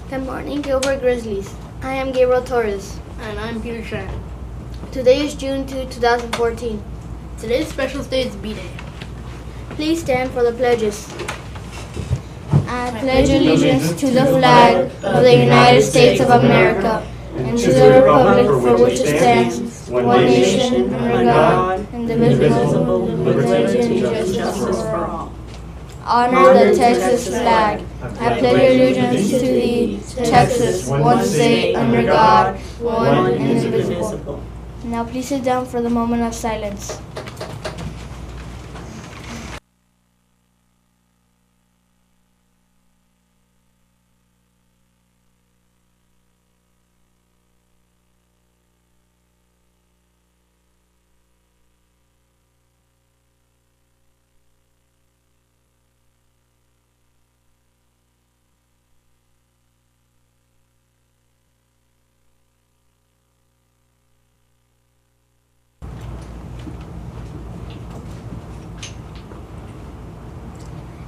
Good morning, Gilbert Grizzlies. I am Gabriel Torres. And I'm Peter Shan. Today is June 2, 2014. Today's special day is B-Day. Please stand for the pledges. I pledge allegiance to the flag of the United States of America and to the republic for which it stands, one nation, under God, indivisible, with liberty and justice for all. Honor the Texas flag. I pledge allegiance to thee, Texas, one state, under God, one and indivisible. Now please sit down for the moment of silence.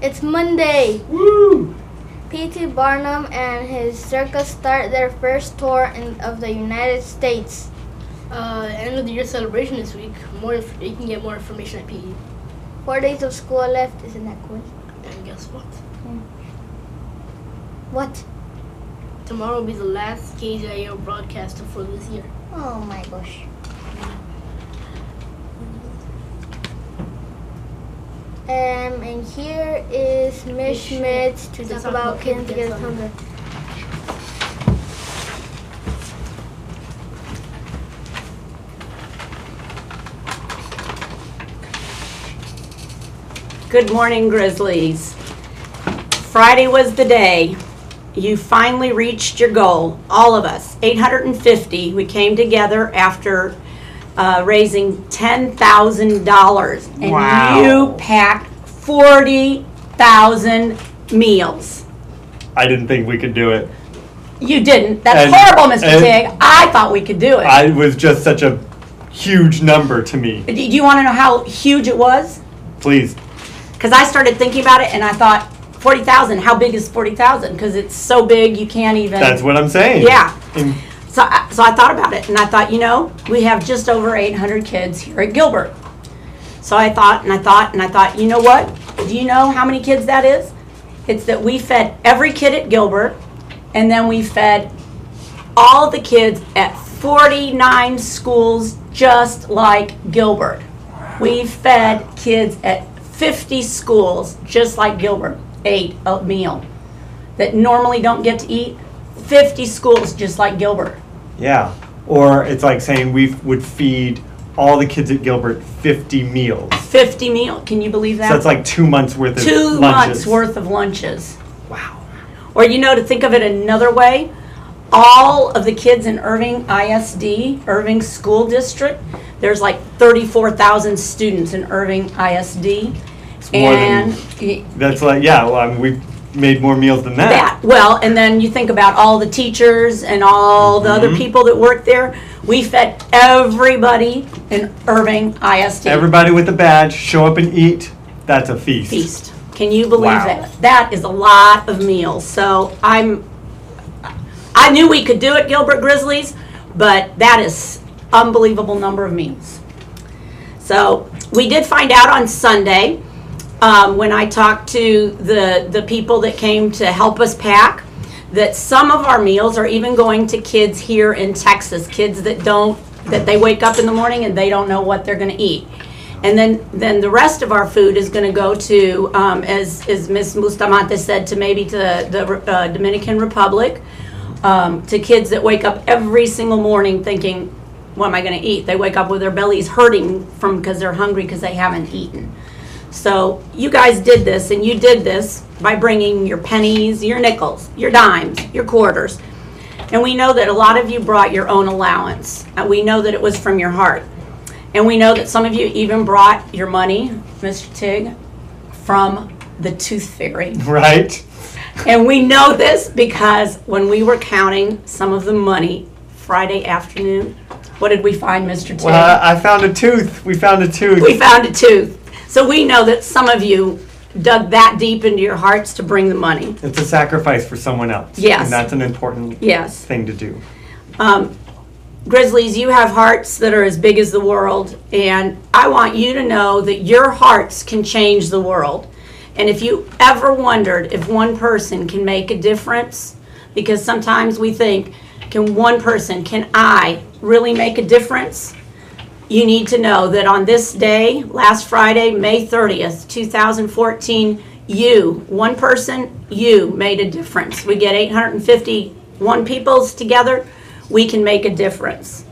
It's Monday. Woo! P.T. Barnum and his circus start their first tour of the United States. End of the year celebration this week. You can get more information at PE. 4 days of school left. Isn't that cool? And guess what? What? Tomorrow will be the last KZIO broadcast for this year. Oh my gosh. And here is Miss Schmitz to talk about Kids Against Hunger. Good morning, Grizzlies. Friday was the day. You finally reached your goal. All of us, 850. We came together after raising $10,000, and Wow. you packed 40,000 meals. I didn't think we could do it. You didn't. That's And- horrible, Mr. and- Tig. I thought we could do it. It was just such a huge number to me. Do you want to know how huge it was? Please. Because I started thinking about it, and I thought, 40,000, how big is 40,000? Because it's so big, you can't even... That's what I'm saying. Yeah. And So I thought about it, and I thought, we have just over 800 kids here at Gilbert. So I thought, you know what? Do you know how many kids that is? It's that we fed every kid at Gilbert, and then we fed all the kids at 49 schools just like Gilbert. We fed kids at 50 schools just like Gilbert ate a meal that normally don't get to eat. 50 schools just like Gilbert. yeah. Or it's like saying we would feed all the kids at Gilbert 50 meals. 50 meal. Can you believe that? So that's like 2 months worth of 2 lunches. months worth of lunches. Wow. Or to think of it another way, all of the kids in Irving ISD, Irving School District, there's like 34,000 students in Irving ISD. It's more than, that's like, yeah, well, I mean, we've made more meals than that. And then you think about all the teachers and all the other people that work there. We fed everybody in Irving ISD. Everybody with a badge, show up and eat. That's a feast. Feast. Can you believe Wow. that? That is a lot of meals. So I knew we could do it, Gilbert Grizzlies, but that is unbelievable number of meals. So we did find out on Sunday when I talked to the people that came to help us pack that some of our meals are even going to kids here in Texas, kids that they wake up in the morning and they don't know what they're going to eat. And then the rest of our food is going to go to, as Ms. Bustamante said, to maybe to the Dominican Republic, to kids that wake up every single morning thinking, what am I going to eat? They wake up with their bellies hurting because they're hungry because they haven't eaten. So you guys did this, and you did this by bringing your pennies, your nickels, your dimes, your quarters. And we know that a lot of you brought your own allowance. And we know that it was from your heart. And we know that some of you even brought your money, Mr. Tig, from the Tooth Fairy. Right? And we know this because when we were counting some of the money Friday afternoon, what did we find, Mr. Tig? Well, I found a tooth. We found a tooth. We found a tooth. So we know that some of you dug that deep into your hearts to bring the money. It's a sacrifice for someone else. Yes. And that's an important Yes. thing to do. Grizzlies, you have hearts that are as big as the world, and I want you to know that your hearts can change the world. And if you ever wondered if one person can make a difference, because sometimes we think, can I really make a difference? You need to know that on this day, last Friday, May 30th, 2014, one person, made a difference. We get 851 peoples together, we can make a difference.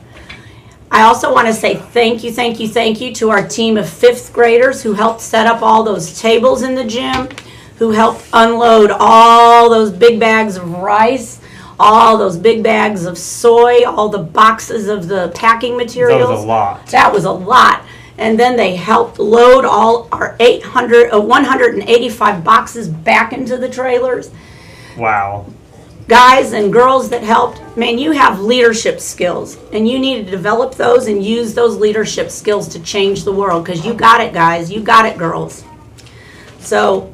I also want to say thank you to our team of 5th graders who helped set up all those tables in the gym, who helped unload all those big bags of rice, all those big bags of soy, all the boxes of the packing materials. That was a lot. That was a lot. And then they helped load all our 185 boxes back into the trailers. Wow. Guys and girls that helped, man, you have leadership skills, and you need to develop those and use those leadership skills to change the world, because you got it, guys. You got it, girls. So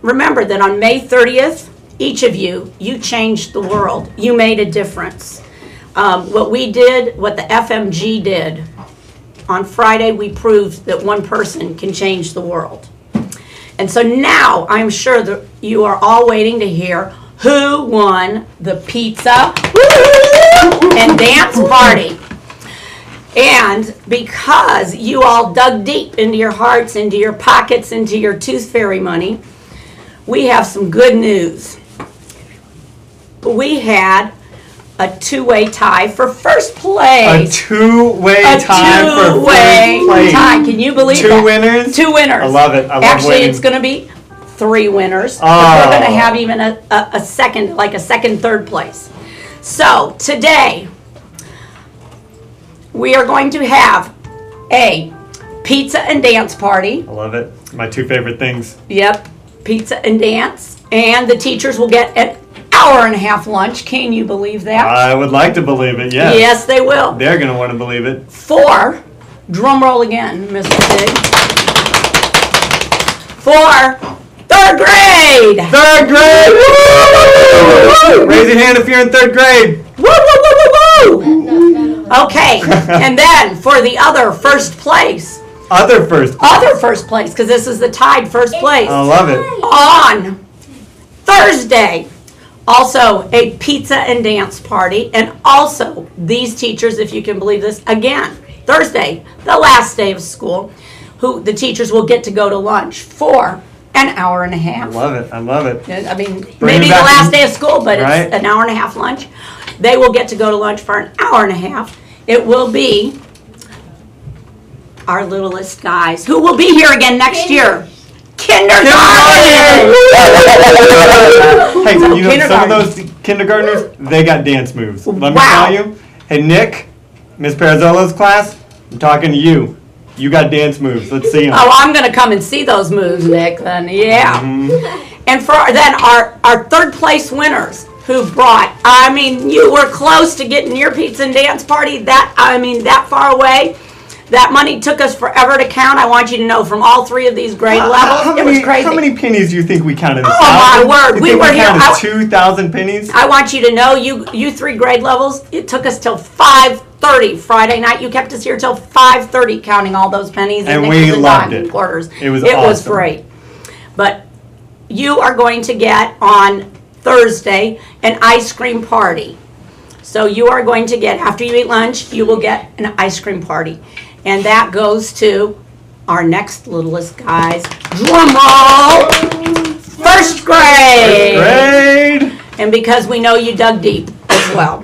remember that on May 30th, each of you changed the world. You made a difference. What the FMG did, on Friday, we proved that one person can change the world. And so now I'm sure that you are all waiting to hear who won the pizza and dance party. And because you all dug deep into your hearts, into your pockets, into your tooth fairy money, we have some good news. We had a two-way tie for first place. A two-way tie for first place. Tie. Can you believe that? 2 winners? 2 winners. I love it. I love Actually, winning. it's going to be 3 winners. Oh. We're going to have even a second, like a second, third place. So today, we are going to have a pizza and dance party. I love it. My 2 favorite things. Yep, pizza and dance. And the teachers will get an hour-and-a-half lunch. Can you believe that? I would like to believe it, yes. Yes, they will. They're going to want to believe it. 4, drum roll again, Mr. Big. 4, 3rd grade. 3rd grade! Woo! Raise your hand if you're in 3rd grade. Woo, woo, woo, woo, woo. Okay, and then for the other first place. Other first. Other first place, because this is the tied first place. I love it. On Thursday, also a pizza and dance party, and also these teachers, if you can believe this, again, Thursday, the last day of school, who the teachers will get to go to lunch for an hour and a I half. love it. I love it. I mean, Bring maybe it the back last in- day of school, but Right. it's an hour and a half lunch. They will get to go to lunch for an hour and a half. It will be our littlest guys, who will be here again next year. Kindergarten! Hey, you know, some of Kindergarten. those kindergartners, they got dance moves. Let me Wow. tell you. Hey, Nick, Miss Parazzolo's class, I'm talking to you. You got dance moves. Let's see them. Oh, I'm going to come and see those moves, Nick, then, yeah. And for then our 3rd place winners who brought, I mean, you were close to getting your pizza and dance party, that far away. That money took us forever to count. I want you to know, from all 3 of these grade levels, it was crazy. How many pennies do you think we counted? Oh, my word. You We think were here- counted 2,000 pennies? I want you to know, you 3 grade levels, it took us till 5:30 Friday night. You kept us here till 5:30 counting all those pennies And nickels we and loved dimes and it. quarters. It was was awesome. great. But you are going to get on Thursday an ice cream party. So you are going to get, after you eat lunch, you will get an ice cream party. And that goes to our next littlest guys. Drum roll! 1st grade! Grade! And because we know you dug deep as well.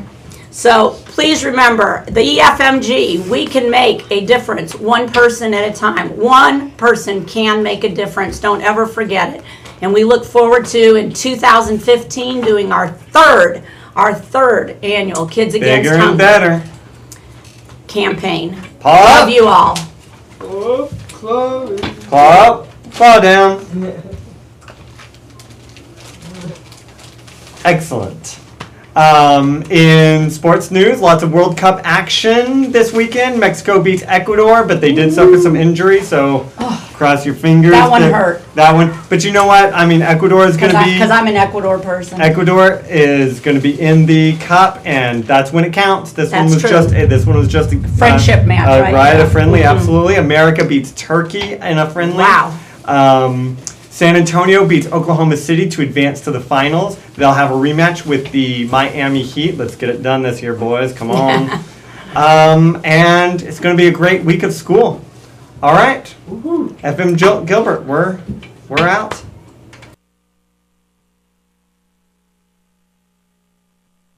So please remember, the EFMG, we can make a difference, one person at a time. One person can make a difference. Don't ever forget it. And we look forward to, in 2015, doing our third annual Kids Against Bigger and Hunger better. campaign. Paw Love up, you all. paw up, paw down. Excellent. In sports news, lots of World Cup action this weekend. Mexico beats Ecuador, but they did suffer some injury, so Cross your fingers. That one hurt. That one. But you know what? I mean, Ecuador is going to be. Because I'm an Ecuador person. Ecuador is going to be in the cup, and that's when it counts. This one That's was true. just. This one was just a Friendship match, right? Right, Yeah. a friendly. Absolutely. America beats Turkey in a friendly. Wow. San Antonio beats Oklahoma City to advance to the finals. They'll have a rematch with the Miami Heat. Let's get it done this year, boys. Come on. And it's going to be a great week of school. All right. FM Gilbert, we're out.